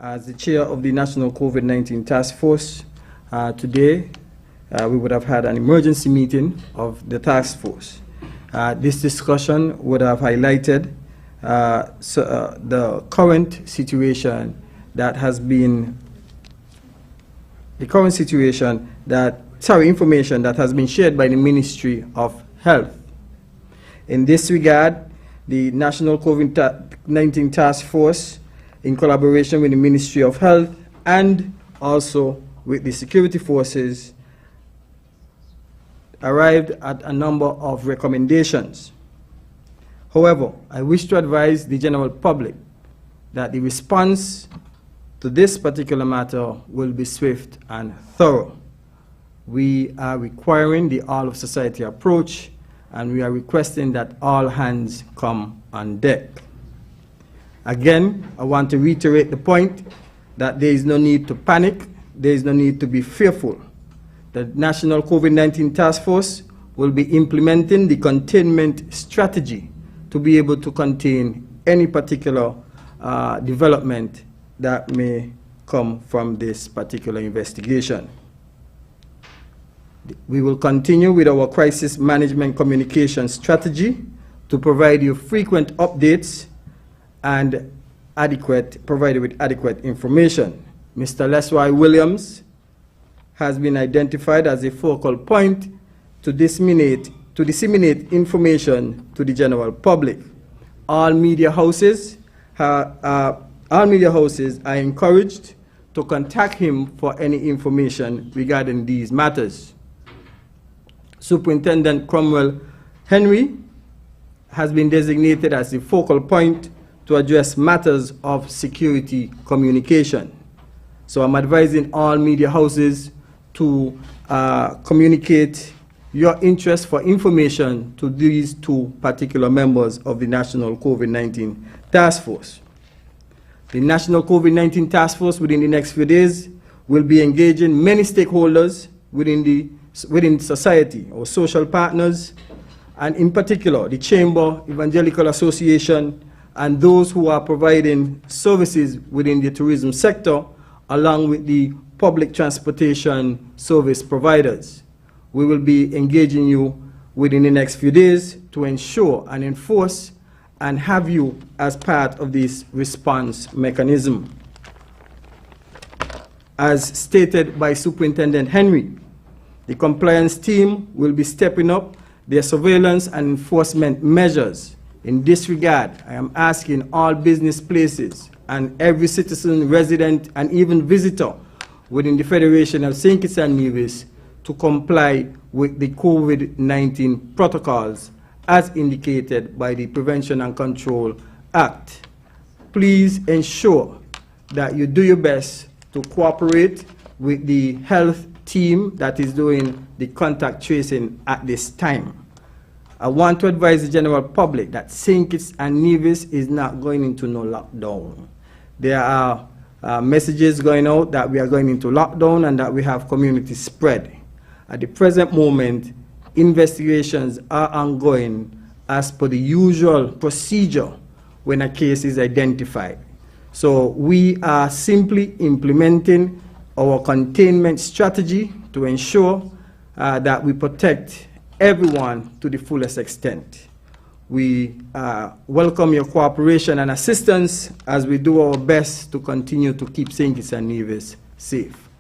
As the chair of the National COVID-19 Task Force, today we would have had an emergency meeting of the task force. This discussion would have highlighted the current situation that has been, information that has been shared by the Ministry of Health. In this regard, the National COVID-19 Task Force, in collaboration with the Ministry of Health and also with the security forces, arrived at a number of recommendations. However, I wish to advise the general public that the response to this particular matter will be swift and thorough. We are requiring the all-of-society approach, and we are requesting that all hands come on deck. Again, I want to reiterate the point that there is no need to panic, there is no need to be fearful. The National COVID-19 Task Force will be implementing the containment strategy to be able to contain any particular development that may come from this particular investigation. We will continue with our crisis management communication strategy to provide you frequent updates and provided with adequate information. Mr. Leslie Williams has been identified as a focal point to disseminate information to the general public. All media houses are encouraged to contact him for any information regarding these matters. Superintendent Cromwell Henry has been designated as the focal point to address matters of security communication. So I'm advising all media houses to communicate your interest for information to these two particular members of the National COVID-19 Task Force. The National COVID-19 Task Force within the next few days will be engaging many stakeholders within society, or social partners, and in particular the Chamber, Evangelical Association, and those who are providing services within the tourism sector, along with the public transportation service providers. We will be engaging you within the next few days to ensure and enforce and have you as part of this response mechanism. As stated by Superintendent Henry, the compliance team will be stepping up their surveillance and enforcement measures. In this regard, I am asking all business places and every citizen, resident, and even visitor within the Federation of St Kitts and Nevis to comply with the COVID-19 protocols as indicated by the Prevention and Control Act. Please ensure that you do your best to cooperate with the health team that is doing the contact tracing at this time. I want to advise the general public that St Kitts and Nevis is not going into no lockdown. There are messages going out that we are going into lockdown and that we have community spread. At the present moment, investigations are ongoing as per the usual procedure when a case is identified. So we are simply implementing our containment strategy to ensure that we protect everyone to the fullest extent. We welcome your cooperation and assistance as we do our best to continue to keep St. Kitts and Nevis safe.